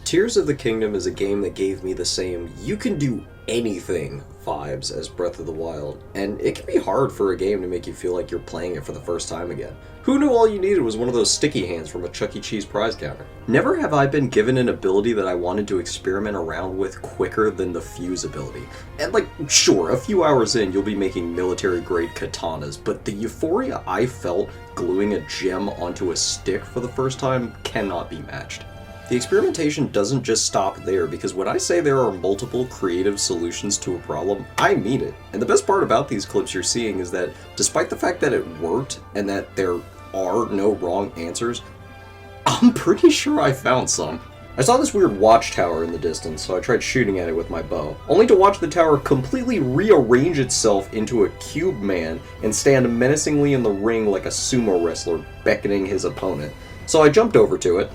Tears of the Kingdom is a game that gave me the same "you can do anything" vibes as Breath of the Wild, and it can be hard for a game to make you feel like you're playing it for the first time again. Who knew all you needed was one of those sticky hands from a Chuck E. Cheese prize counter? Never have I been given an ability that I wanted to experiment around with quicker than the Fuse ability. And sure, a few hours in you'll be making military-grade katanas, but the euphoria I felt gluing a gem onto a stick for the first time cannot be matched. The experimentation doesn't just stop there, because when I say there are multiple creative solutions to a problem, I mean it. And the best part about these clips you're seeing is that, despite the fact that it worked and that there are no wrong answers, I'm pretty sure I found some. I saw this weird watchtower in the distance, so I tried shooting at it with my bow, only to watch the tower completely rearrange itself into a cube man and stand menacingly in the ring like a sumo wrestler beckoning his opponent. So I jumped over to it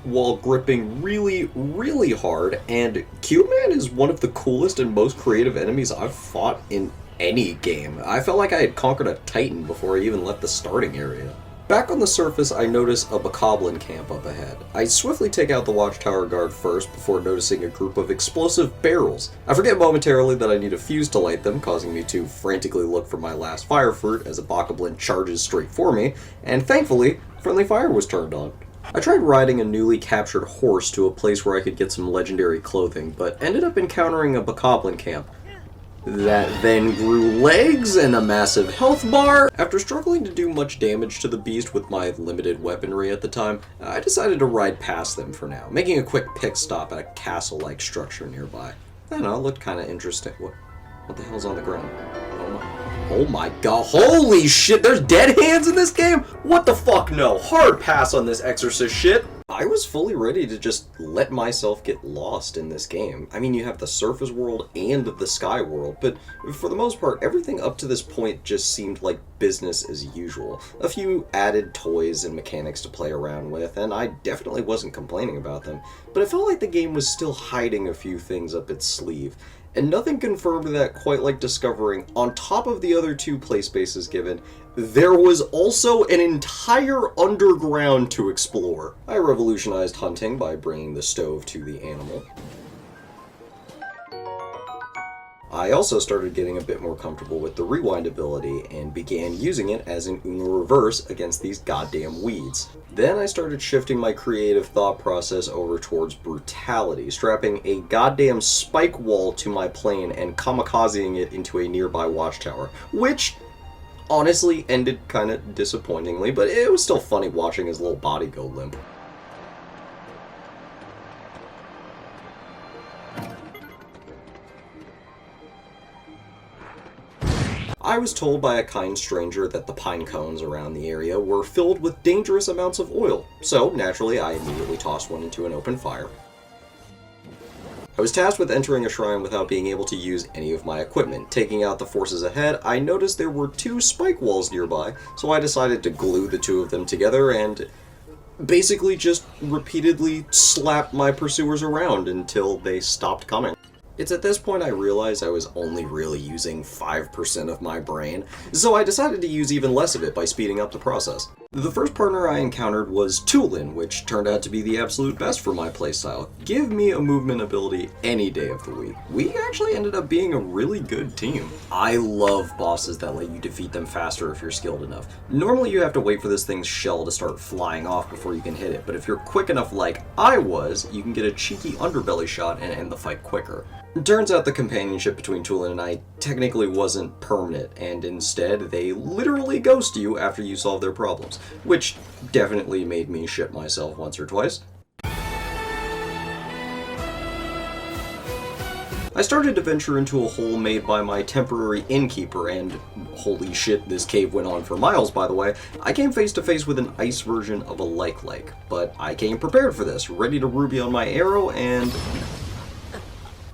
while gripping really, really hard, and Cube Man is one of the coolest and most creative enemies I've fought in any game. I felt like I had conquered a titan before I even left the starting area. Back on the surface, I notice a bokoblin camp up ahead. I swiftly take out the watchtower guard first before noticing a group of explosive barrels. I forget momentarily that I need a fuse to light them, causing me to frantically look for my last fire fruit as a bokoblin charges straight for me, and thankfully, friendly fire was turned on. I tried riding a newly captured horse to a place where I could get some legendary clothing, but ended up encountering a bokoblin camp that then grew legs and a massive health bar. After struggling to do much damage to the beast with my limited weaponry at the time, I decided to ride past them for now, making a quick pit stop at a castle-like structure nearby. I don't know, it looked kind of interesting. What the hell's on the ground? Oh my god, holy shit, there's dead hands in this game? What the fuck, no. Hard pass on this exorcist shit. I was fully ready to just let myself get lost in this game. I mean, you have the surface world and the sky world, but for the most part, everything up to this point just seemed like business as usual. A few added toys and mechanics to play around with, and I definitely wasn't complaining about them, but it felt like the game was still hiding a few things up its sleeve. And nothing confirmed that quite like discovering, on top of the other two play spaces given, there was also an entire underground to explore. I revolutionized hunting by bringing the stove to the animal. I also started getting a bit more comfortable with the rewind ability and began using it as an Uno reverse against these goddamn weeds. Then I started shifting my creative thought process over towards brutality, strapping a goddamn spike wall to my plane and kamikazing it into a nearby watchtower, which honestly ended kinda disappointingly, but it was still funny watching his little body go limp. I was told by a kind stranger that the pine cones around the area were filled with dangerous amounts of oil, so naturally I immediately tossed one into an open fire. I was tasked with entering a shrine without being able to use any of my equipment. Taking out the forces ahead, I noticed there were two spike walls nearby, so I decided to glue the two of them together and basically just repeatedly slap my pursuers around until they stopped coming. It's at this point I realized I was only really using 5% of my brain, so I decided to use even less of it by speeding up the process. The first partner I encountered was Tulin, which turned out to be the absolute best for my playstyle. Give me a movement ability any day of the week. We actually ended up being a really good team. I love bosses that let you defeat them faster if you're skilled enough. Normally you have to wait for this thing's shell to start flying off before you can hit it, but if you're quick enough like I was, you can get a cheeky underbelly shot and end the fight quicker. It turns out the companionship between Tulin and I technically wasn't permanent, and instead they literally ghost you after you solve their problems, which definitely made me shit myself once or twice. I started to venture into a hole made by my temporary innkeeper, and holy shit, this cave went on for miles, by the way. I came face to face with an ice version of a like, but I came prepared for this, ready to ruby on my arrow, and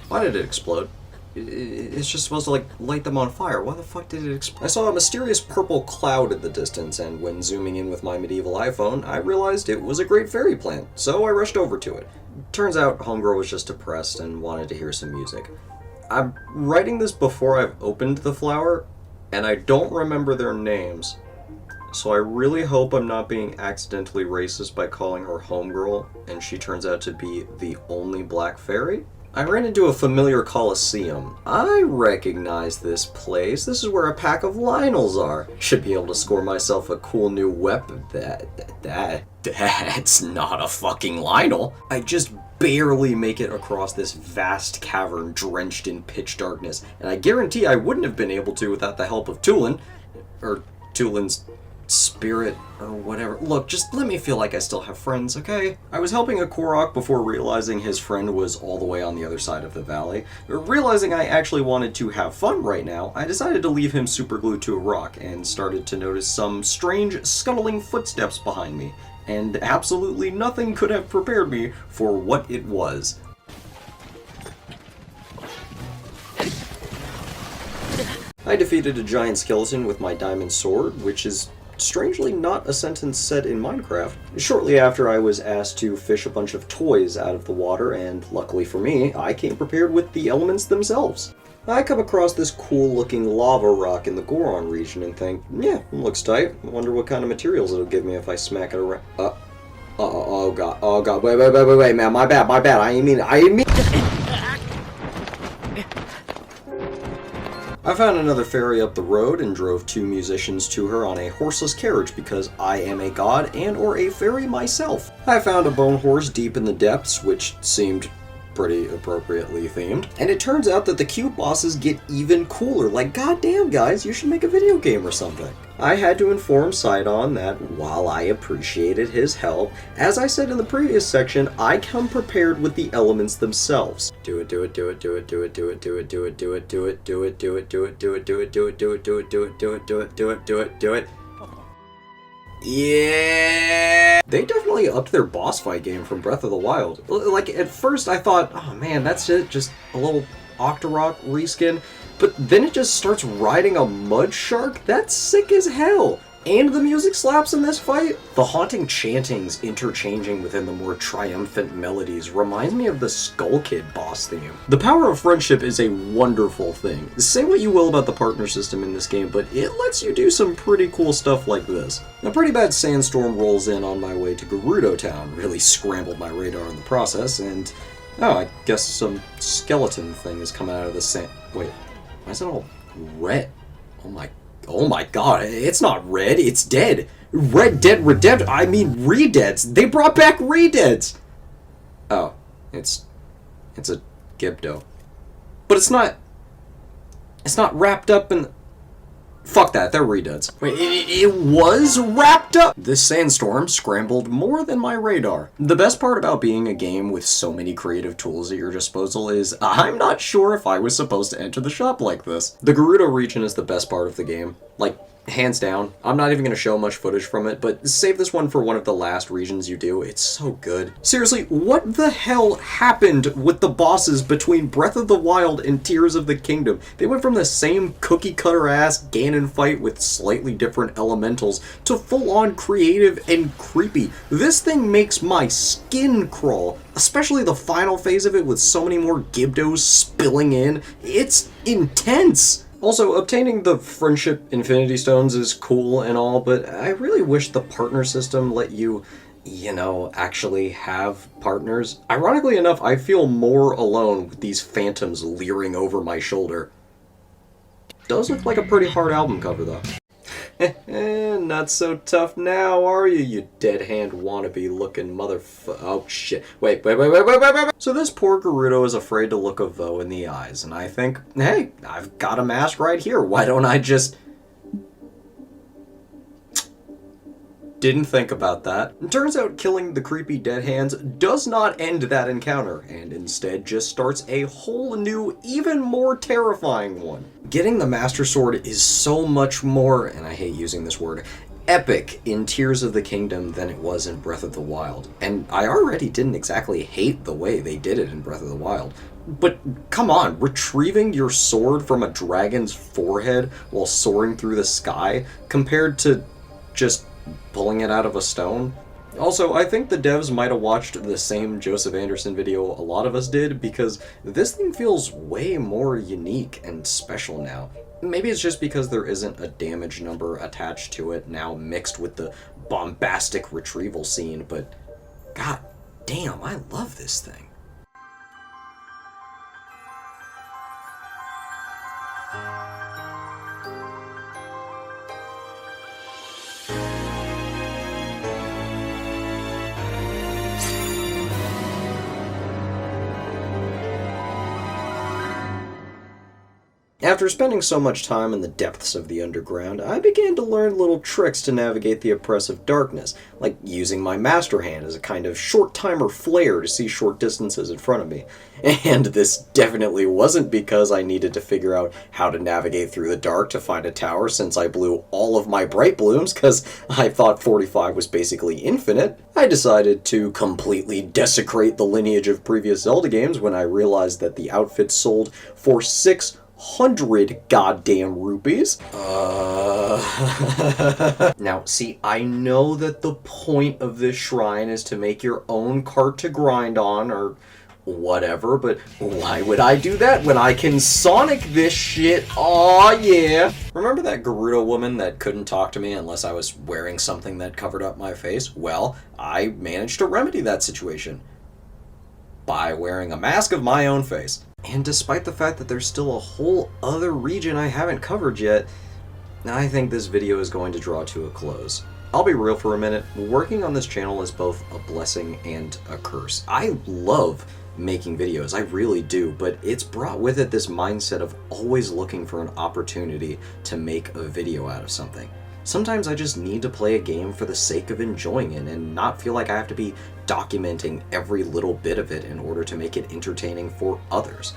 why did it explode? It's just supposed to, light them on fire. Why the fuck did it explode? I saw a mysterious purple cloud in the distance, and when zooming in with my medieval iPhone, I realized it was a great fairy plant, so I rushed over to it. Turns out, Homegirl was just depressed and wanted to hear some music. I'm writing this before I've opened the flower, and I don't remember their names. So I really hope I'm not being accidentally racist by calling her homegirl, and she turns out to be the only black fairy. I ran into a familiar coliseum. I recognize this place. This is where a pack of Lionels are. Should be able to score myself a cool new weapon. That's not a fucking Lionel. I just barely make it across this vast cavern drenched in pitch darkness, and I guarantee I wouldn't have been able to without the help of Tulin, or Tulin's spirit, or whatever. Look, just let me feel like I still have friends, okay? I was helping a Korok before realizing his friend was all the way on the other side of the valley. Realizing I actually wanted to have fun right now, I decided to leave him superglued to a rock and started to notice some strange scuttling footsteps behind me, and absolutely nothing could have prepared me for what it was. I defeated a giant skeleton with my diamond sword, which is strangely not a sentence said in Minecraft. Shortly after, I was asked to fish a bunch of toys out of the water, and luckily for me, I came prepared with the elements themselves. I come across this cool-looking lava rock in the Goron region and think, yeah, it looks tight. I wonder what kind of materials it'll give me if I smack it around. Oh god, wait, man, my bad, I mean. I found another fairy up the road and drove 2 musicians to her on a horseless carriage because I am a god and or a fairy myself. I found a bone horse deep in the depths, which seemed pretty appropriately themed. And it turns out that the cube bosses get even cooler. Like, goddamn guys, you should make a video game or something. I had to inform Sidon that while I appreciated his help, as I said in the previous section, I come prepared with the elements themselves. Do it. Yeah! They definitely upped their boss fight game from Breath of the Wild. Like, at first I thought, oh man, that's it, just a little Octorok reskin. But then it just starts riding a mud shark? That's sick as hell! And the music slaps in this fight. The haunting chantings interchanging within the more triumphant melodies reminds me of the Skull Kid boss theme. The power of friendship is a wonderful thing. Say what you will about the partner system in this game, but it lets you do some pretty cool stuff like this. A pretty bad sandstorm rolls in on my way to Gerudo Town, really scrambled my radar in the process, and oh, I guess some skeleton thing is coming out of the sand. Wait, why is it all red? Oh my god, it's not red, it's dead. Red Dead Redemption, I mean Redeads. They brought back Redeads. Oh, it's a Gibdo. But it's not wrapped up in... Fuck that, they're Redeads. Wait, it was wrapped up? This sandstorm scrambled more than my radar. The best part about being a game with so many creative tools at your disposal is, I'm not sure if I was supposed to enter the shop like this. The Gerudo region is the best part of the game. Like, hands down. I'm not even going to show much footage from it, but save this one for one of the last regions you do. It's so good. Seriously, what the hell happened with the bosses between Breath of the Wild and Tears of the Kingdom? They went from the same cookie-cutter-ass Ganon fight with slightly different elementals to full-on creative and creepy. This thing makes my skin crawl, especially the final phase of it with so many more Gibdos spilling in. It's intense! Also, obtaining the Friendship Infinity Stones is cool and all, but I really wish the partner system let you, actually have partners. Ironically enough, I feel more alone with these phantoms leering over my shoulder. Does look like a pretty hard album cover, though. Not so tough now, are you, you dead hand wannabe looking oh shit. Wait. So this poor Gerudo is afraid to look a Vo in the eyes, and I think, hey, I've got a mask right here, why don't I just... Didn't think about that. It turns out killing the creepy dead hands does not end that encounter, and instead just starts a whole new, even more terrifying one. Getting the Master Sword is so much more, and I hate using this word, epic in Tears of the Kingdom than it was in Breath of the Wild. And I already didn't exactly hate the way they did it in Breath of the Wild. But come on, retrieving your sword from a dragon's forehead while soaring through the sky compared to just pulling it out of a stone. Also, I think the devs might have watched the same Joseph Anderson video a lot of us did, because this thing feels way more unique and special now. Maybe it's just because there isn't a damage number attached to it now mixed with the bombastic retrieval scene, but god damn, I love this thing. After spending so much time in the depths of the underground, I began to learn little tricks to navigate the oppressive darkness, like using my master hand as a kind of short-timer flare to see short distances in front of me. And this definitely wasn't because I needed to figure out how to navigate through the dark to find a tower, since I blew all of my bright blooms because I thought 45 was basically infinite. I decided to completely desecrate the lineage of previous Zelda games when I realized that the outfit sold for 600 goddamn rupees. Now, see, I know that the point of this shrine is to make your own cart to grind on, or whatever, but why would I do that when I can Sonic this shit? Aw, yeah. Remember that Gerudo woman that couldn't talk to me unless I was wearing something that covered up my face? Well, I managed to remedy that situation by wearing a mask of my own face. And despite the fact that there's still a whole other region I haven't covered yet, I think this video is going to draw to a close. I'll be real for a minute, working on this channel is both a blessing and a curse. I love making videos, I really do, but it's brought with it this mindset of always looking for an opportunity to make a video out of something. Sometimes I just need to play a game for the sake of enjoying it and not feel like I have to be documenting every little bit of it in order to make it entertaining for others.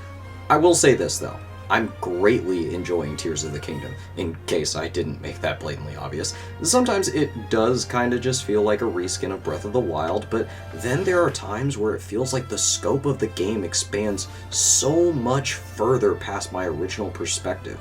I will say this though, I'm greatly enjoying Tears of the Kingdom, in case I didn't make that blatantly obvious. Sometimes it does kind of just feel like a reskin of Breath of the Wild, but then there are times where it feels like the scope of the game expands so much further past my original perspective.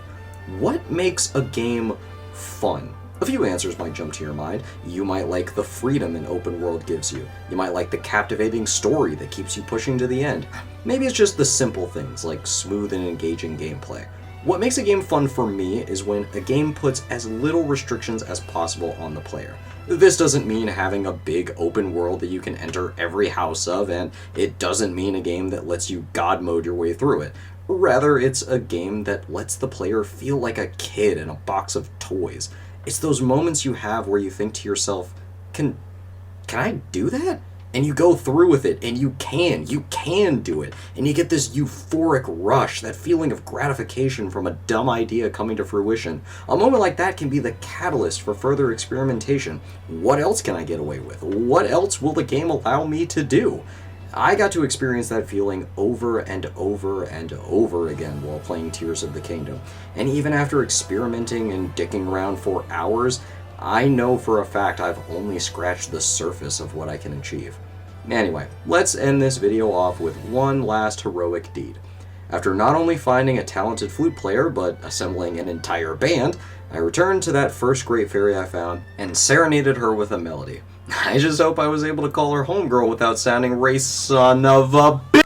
What makes a game fun? A few answers might jump to your mind. You might like the freedom an open world gives you. You might like the captivating story that keeps you pushing to the end. Maybe it's just the simple things like smooth and engaging gameplay. What makes a game fun for me is when a game puts as little restrictions as possible on the player. This doesn't mean having a big open world that you can enter every house of, and it doesn't mean a game that lets you god mode your way through it. Rather, it's a game that lets the player feel like a kid in a box of toys. It's those moments you have where you think to yourself, can I do that? And you go through with it, and you can do it. And you get this euphoric rush, that feeling of gratification from a dumb idea coming to fruition. A moment like that can be the catalyst for further experimentation. What else can I get away with? What else will the game allow me to do? I got to experience that feeling over and over and over again while playing Tears of the Kingdom. And even after experimenting and dicking around for hours, I know for a fact I've only scratched the surface of what I can achieve. Anyway, let's end this video off with one last heroic deed. After not only finding a talented flute player, but assembling an entire band, I returned to that first great fairy I found and serenaded her with a melody. I just hope I was able to call her homegirl without sounding race son of a bitch.